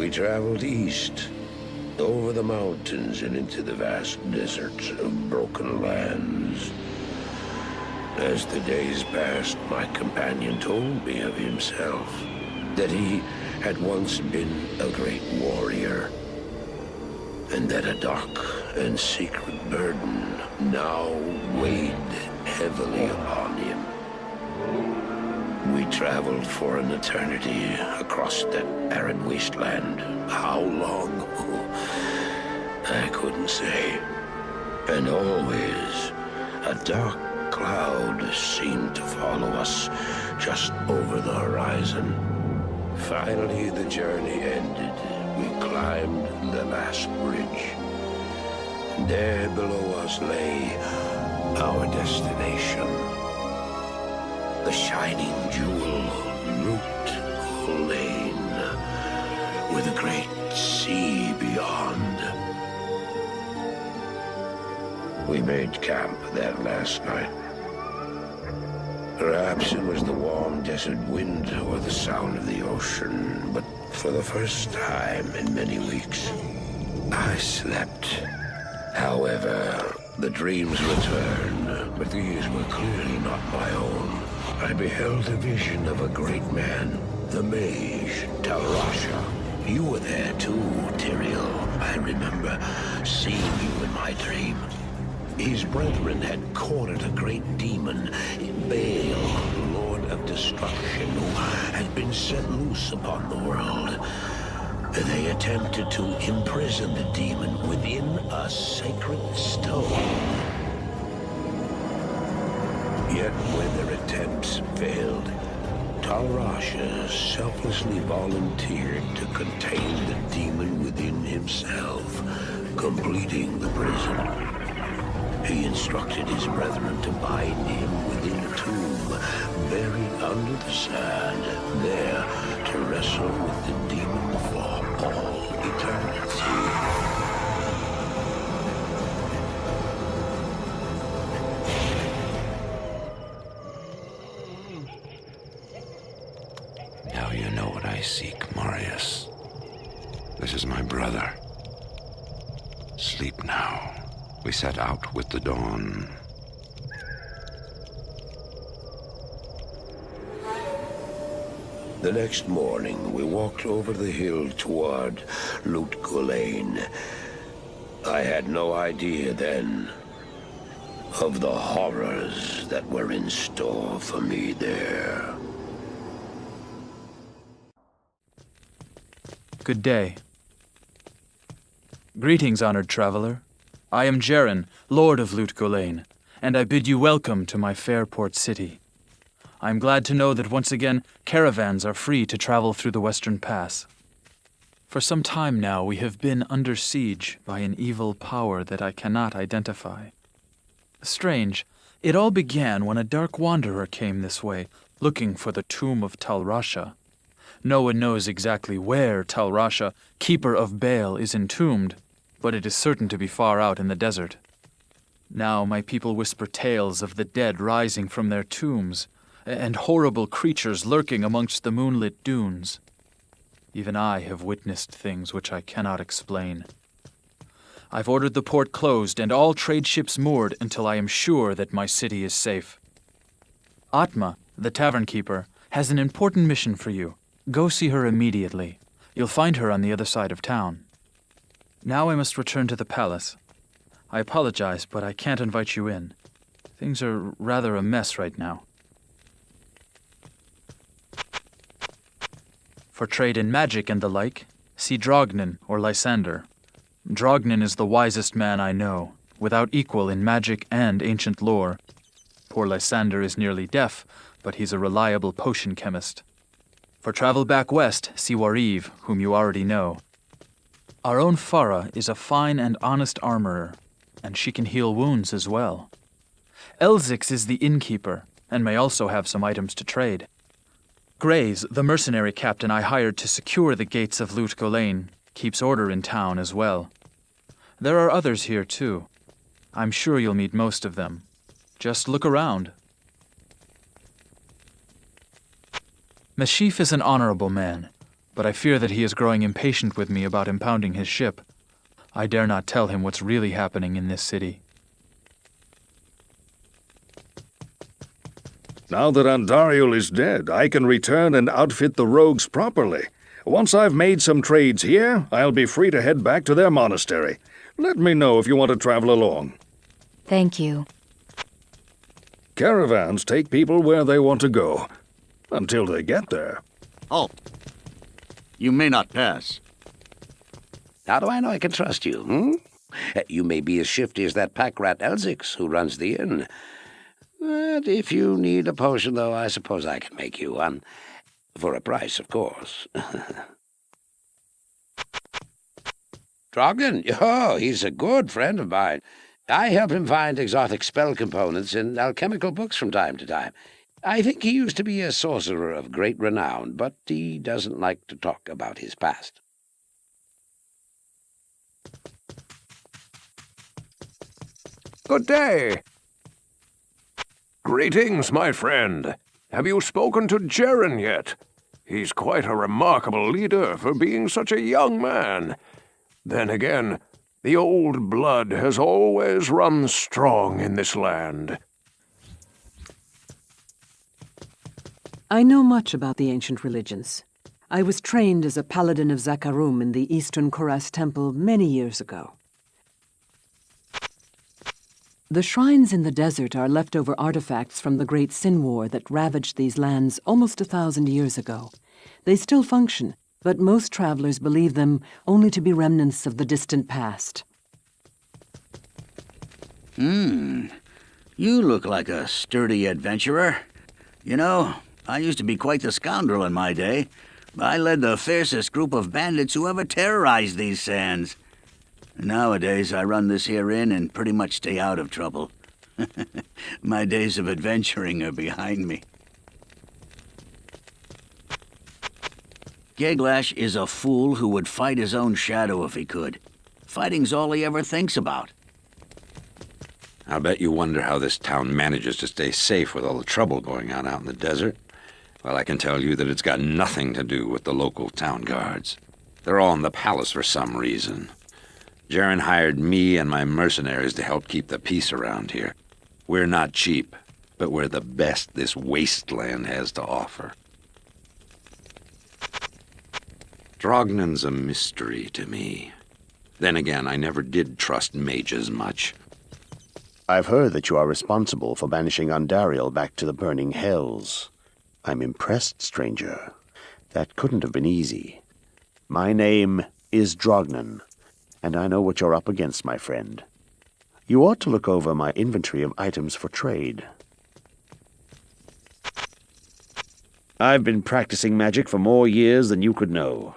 We traveled east, over the mountains and into the vast deserts of broken lands. As the days passed, my companion told me of himself, that he had once been a great warrior, and that a dark and secret burden now weighed heavily upon him. We traveled for an eternity across that arid wasteland. How long? I couldn't say. And always, a dark cloud seemed to follow us just over the horizon. Finally, the journey ended. We climbed the last bridge. There below us lay our destination. The shining jewel, Loot Lane, with a great sea beyond. We made camp that last night. Perhaps it was the warm desert wind or the sound of the ocean, but for the first time in many weeks, I slept. However, the dreams returned, but these were clearly not my own. I beheld a vision of a great man, the mage, Talrasha. You were there too, Tyrael. I remember seeing you in my dream. His brethren had cornered a great demon, Baal, Lord of Destruction, who had been set loose upon the world. They attempted to imprison the demon within a sacred stone. Yet when their attempts failed, Talrasha selflessly volunteered to contain the demon within himself, completing the prison. He instructed his brethren to bind him within a tomb, buried under the sand, there to wrestle with the demon for all eternity. Now you know what I seek, Marius. This is my brother. Sleep now. We set out with the dawn. The next morning, we walked over the hill toward Loot Lane. I had no idea then of the horrors that were in store for me there. Good day. Greetings, honored traveler. I am Jaren, Lord of Loot Lane, and I bid you welcome to my fair port city. I am glad to know that once again caravans are free to travel through the Western Pass. For some time now we have been under siege by an evil power that I cannot identify. Strange, it all began when a dark wanderer came this way, looking for the tomb of Talrasha. No one knows exactly where Talrasha, keeper of Baal, is entombed, but it is certain to be far out in the desert. Now my people whisper tales of the dead rising from their tombs, and horrible creatures lurking amongst the moonlit dunes. Even I have witnessed things which I cannot explain. I've ordered the port closed and all trade ships moored until I am sure that my city is safe. Atma, the tavern keeper, has an important mission for you. Go see her immediately. You'll find her on the other side of town. Now I must return to the palace. I apologize, but I can't invite you in. Things are rather a mess right now. For trade in magic and the like, see Drognin or Lysander. Drognin is the wisest man I know, without equal in magic and ancient lore. Poor Lysander is nearly deaf, but he's a reliable potion chemist. For travel back west, see Wariv, whom you already know. Our own Farah is a fine and honest armorer, and she can heal wounds as well. Elzix is the innkeeper, and may also have some items to trade. Grays, the mercenary captain I hired to secure the gates of Loot Lane, keeps order in town as well. There are others here too. I'm sure you'll meet most of them. Just look around. Mashif is an honorable man, but I fear that he is growing impatient with me about impounding his ship. I dare not tell him what's really happening in this city. Now that Andariel is dead, I can return and outfit the rogues properly. Once I've made some trades here, I'll be free to head back to their monastery. Let me know if you want to travel along. Thank you. Caravans take people where they want to go, until they get there. Halt. You may not pass. How do I know I can trust you, You may be as shifty as that pack rat Elzix who runs the inn. But if you need a potion, though, I suppose I can make you one. For a price, of course. Drogden? Oh, he's a good friend of mine. I help him find exotic spell components in alchemical books from time to time. I think he used to be a sorcerer of great renown, but he doesn't like to talk about his past. Good day. Greetings, my friend. Have you spoken to Jaren yet? He's quite a remarkable leader for being such a young man. Then again, the old blood has always run strong in this land. I know much about the ancient religions. I was trained as a paladin of Zakarum in the Eastern Koras Temple many years ago. The shrines in the desert are leftover artifacts from the Great Sin War that ravaged these lands almost 1,000 years ago. They still function, but most travelers believe them only to be remnants of the distant past. You look like a sturdy adventurer. You know, I used to be quite the scoundrel in my day. I led the fiercest group of bandits who ever terrorized these sands. Nowadays, I run this here inn and pretty much stay out of trouble. My days of adventuring are behind me. Geglash is a fool who would fight his own shadow if he could. Fighting's all he ever thinks about. I'll bet you wonder how this town manages to stay safe with all the trouble going on out in the desert. Well, I can tell you that it's got nothing to do with the local town guards. They're all in the palace for some reason. Jaren hired me and my mercenaries to help keep the peace around here. We're not cheap, but we're the best this wasteland has to offer. Drognan's a mystery to me. Then again, I never did trust mages much. I've heard that you are responsible for banishing Andariel back to the burning hells. I'm impressed, stranger. That couldn't have been easy. My name is Drognan, and I know what you're up against, my friend. You ought to look over my inventory of items for trade. I've been practicing magic for more years than you could know.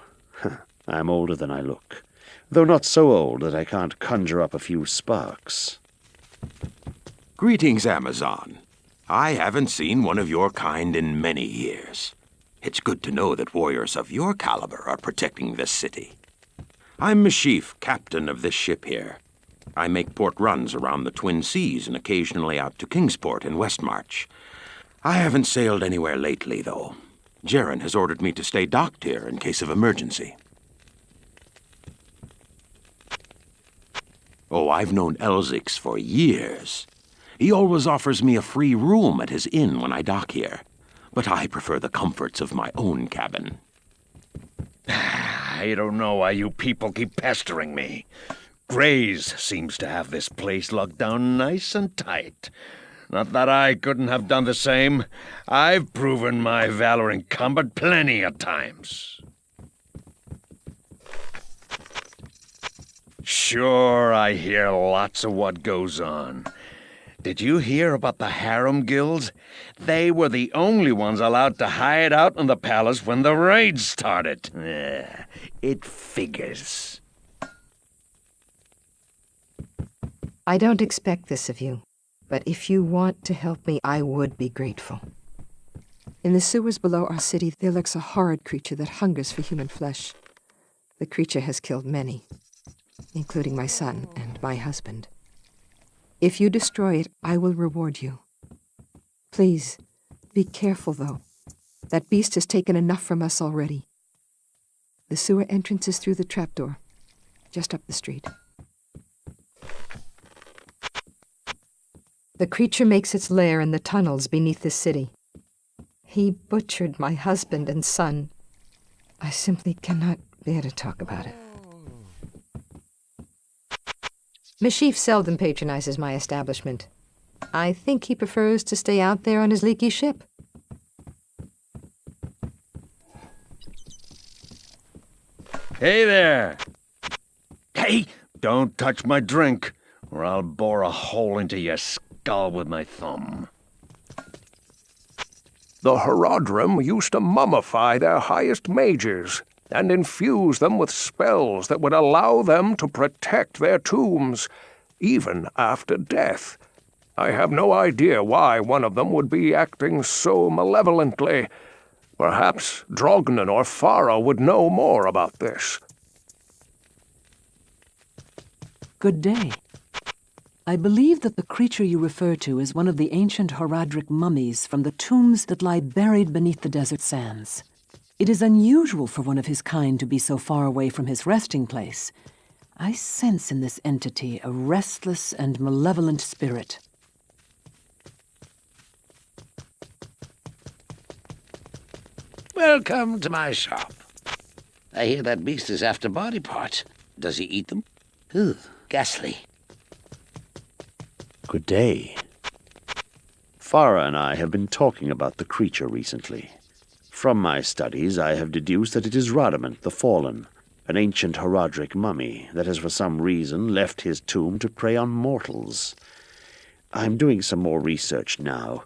I'm older than I look, though not so old that I can't conjure up a few sparks. Greetings, Amazon. I haven't seen one of your kind in many years. It's good to know that warriors of your caliber are protecting this city. I'm Mashif, captain of this ship here. I make port runs around the Twin Seas and occasionally out to Kingsport in Westmarch. I haven't sailed anywhere lately, though. Jaren has ordered me to stay docked here in case of emergency. Oh, I've known Elzix for years. He always offers me a free room at his inn when I dock here, but I prefer the comforts of my own cabin. I don't know why you people keep pestering me. Grays seems to have this place locked down nice and tight. Not that I couldn't have done the same. I've proven my valor in combat plenty of times. Sure, I hear lots of what goes on. Did you hear about the harem guilds? They were the only ones allowed to hide out in the palace when the raids started. It figures. I don't expect this of you, but if you want to help me, I would be grateful. In the sewers below our city, there lurks a horrid creature that hungers for human flesh. The creature has killed many, including my son and my husband. If you destroy it, I will reward you. Please, be careful, though. That beast has taken enough from us already. The sewer entrance is through the trapdoor, just up the street. The creature makes its lair in the tunnels beneath the city. He butchered my husband and son. I simply cannot bear to talk about it. Mashif seldom patronizes my establishment. I think he prefers to stay out there on his leaky ship. Hey there! Hey, don't touch my drink, or I'll bore a hole into your skull with my thumb. The Herodrim used to mummify their highest mages and infuse them with spells that would allow them to protect their tombs, even after death. I have no idea why one of them would be acting so malevolently. Perhaps Drognan or Farah would know more about this. Good day. I believe that the creature you refer to is one of the ancient Horadric mummies from the tombs that lie buried beneath the desert sands. It is unusual for one of his kind to be so far away from his resting place. I sense in this entity a restless and malevolent spirit. Welcome to my shop. I hear that beast is after body parts. Does he eat them? Ugh, ghastly. Good day. Farah and I have been talking about the creature recently. From my studies, I have deduced that it is Radament the Fallen, an ancient Horadric mummy that has for some reason left his tomb to prey on mortals. I'm doing some more research now.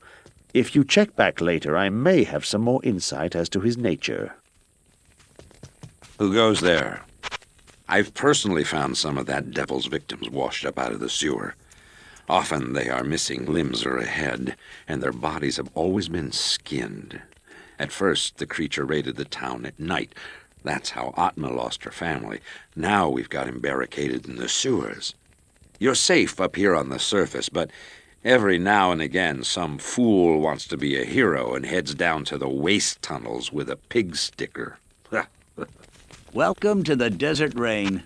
If you check back later, I may have some more insight as to his nature. Who goes there? I've personally found some of that devil's victims washed up out of the sewer. Often they are missing limbs or a head, and their bodies have always been skinned. At first, the creature raided the town at night. That's how Atma lost her family. Now we've got him barricaded in the sewers. You're safe up here on the surface, but every now and again some fool wants to be a hero and heads down to the waste tunnels with a pig sticker. Welcome to the Desert Rain.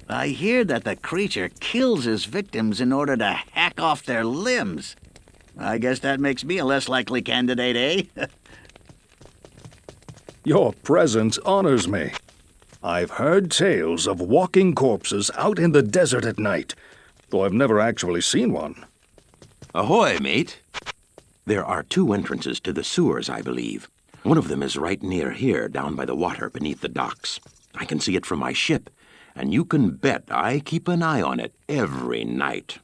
I hear that the creature kills his victims in order to hack off their limbs. I guess that makes me a less likely candidate, eh? Your presence honors me. I've heard tales of walking corpses out in the desert at night, though I've never actually seen one. Ahoy, mate. There are 2 entrances to the sewers, I believe. One of them is right near here, down by the water beneath the docks. I can see it from my ship, and you can bet I keep an eye on it every night.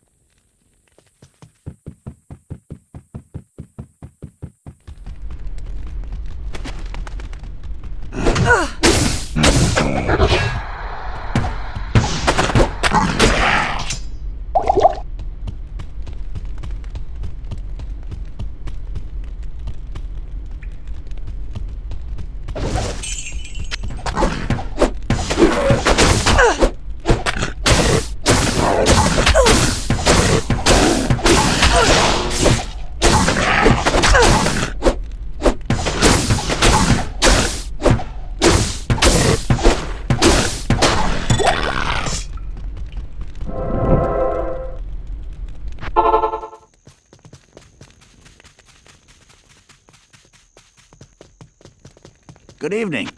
Good evening.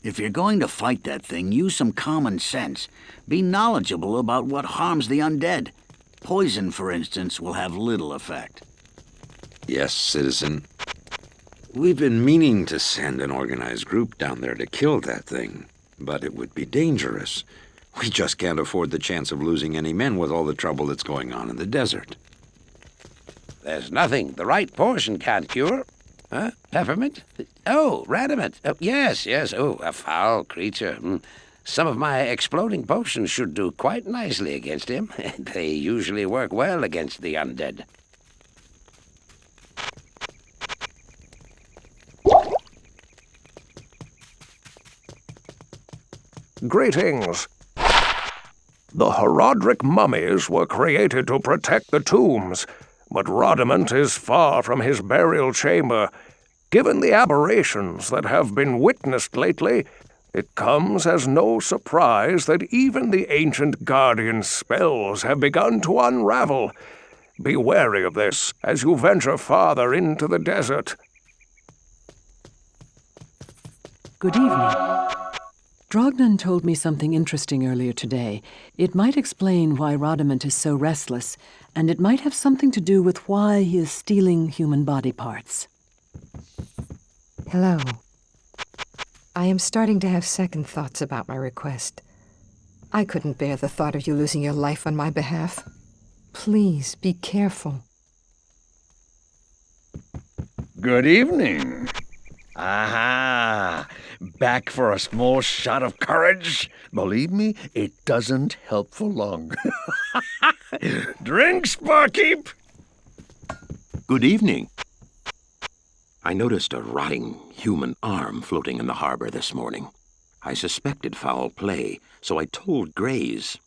If you're going to fight that thing, use some common sense. Be knowledgeable about what harms the undead. Poison, for instance, will have little effect. Yes, citizen. We've been meaning to send an organized group down there to kill that thing, but it would be dangerous. We just can't afford the chance of losing any men with all the trouble that's going on in the desert. There's nothing the right poison can't cure. Huh? Peppermint? Oh, Radament. Oh, yes. Oh, a foul creature. Some of my exploding potions should do quite nicely against him. They usually work well against the undead. Greetings. The Horadric mummies were created to protect the tombs, but Radament is far from his burial chamber. Given the aberrations that have been witnessed lately, It comes as no surprise that even the ancient Guardian's spells have begun to unravel. Be wary of this as you venture farther into the desert. Good evening. Drognan told me something interesting earlier today. It might explain why Radament is so restless, and it might have something to do with why he is stealing human body parts. Hello. I am starting to have second thoughts about my request. I couldn't bear the thought of you losing your life on my behalf. Please, be careful. Good evening. Aha! Back for a small shot of courage? Believe me, it doesn't help for long. Drinks, barkeep! Good evening. I noticed a rotting human arm floating in the harbor this morning. I suspected foul play, so I told Grays.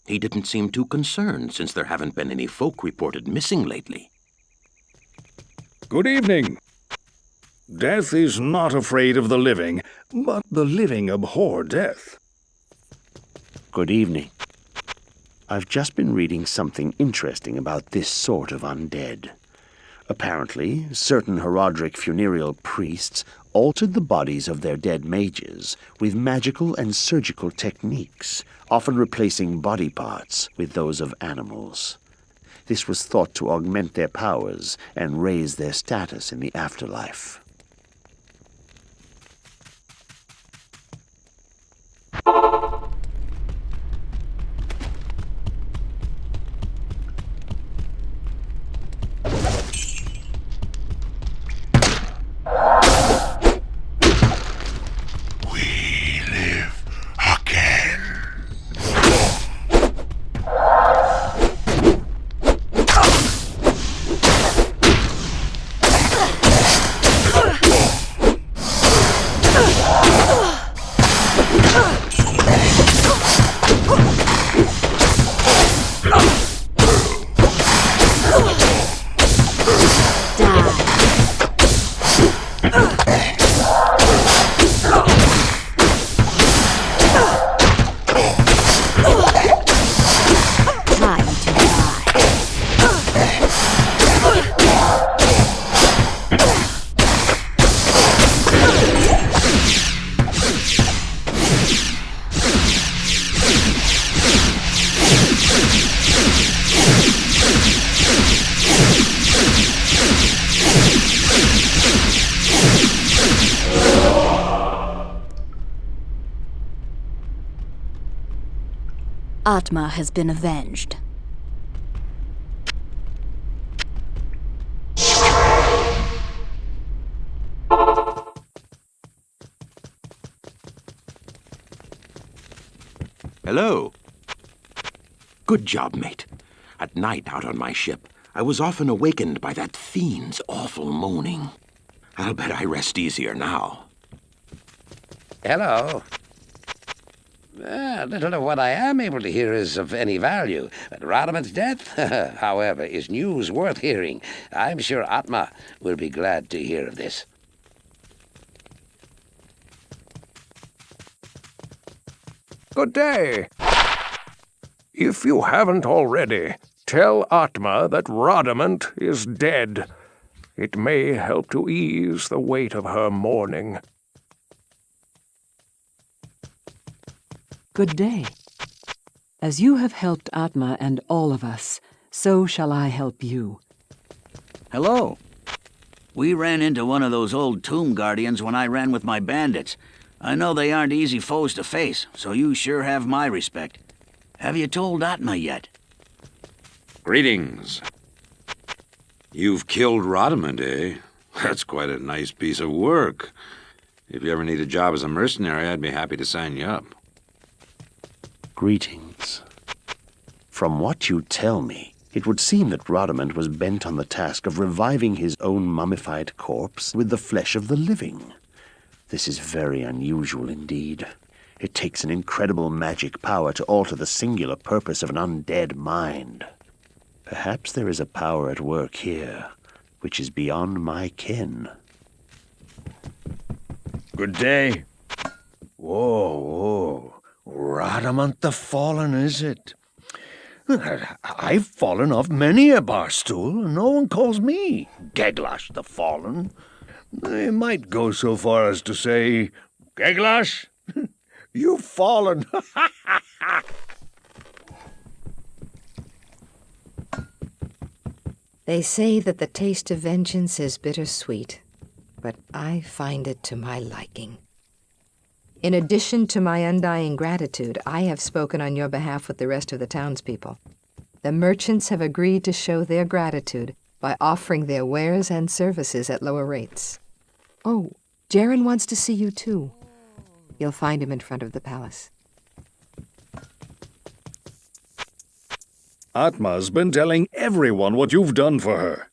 He didn't seem too concerned since there haven't been any folk reported missing lately. Good evening. Death is not afraid of the living, but the living abhor death. Good evening. I've just been reading something interesting about this sort of undead. Apparently, certain Herodric funereal priests altered the bodies of their dead mages with magical and surgical techniques, often replacing body parts with those of animals. This was thought to augment their powers and raise their status in the afterlife. Atma has been avenged. Hello. Good job, mate. At night out on my ship, I was often awakened by that fiend's awful moaning. I'll bet I rest easier now. Hello. Little of what I am able to hear is of any value. But Radament's death, however, is news worth hearing. I'm sure Atma will be glad to hear of this. Good day. If you haven't already, tell Atma that Radament is dead. It may help to ease the weight of her mourning. Good day. As you have helped Atma and all of us, so shall I help you. Hello. We ran into one of those old tomb guardians when I ran with my bandits. I know they aren't easy foes to face, so you sure have my respect. Have you told Atma yet? Greetings. You've killed Radament, eh? That's quite a nice piece of work. If you ever need a job as a mercenary, I'd be happy to sign you up. Greetings. From what you tell me, it would seem that Radament was bent on the task of reviving his own mummified corpse with the flesh of the living. This is very unusual indeed. It takes an incredible magic power to alter the singular purpose of an undead mind. Perhaps there is a power at work here, which is beyond my ken. Good day. Oh, Radament the Fallen, is it? I've fallen off many a bar stool, and no one calls me Geglash the Fallen. They might go so far as to say, Geglash, you've fallen. They say that the taste of vengeance is bittersweet, but I find it to my liking. In addition to my undying gratitude, I have spoken on your behalf with the rest of the townspeople. The merchants have agreed to show their gratitude by offering their wares and services at lower rates. Oh, Jaren wants to see you too. You'll find him in front of the palace. Atma's been telling everyone what you've done for her.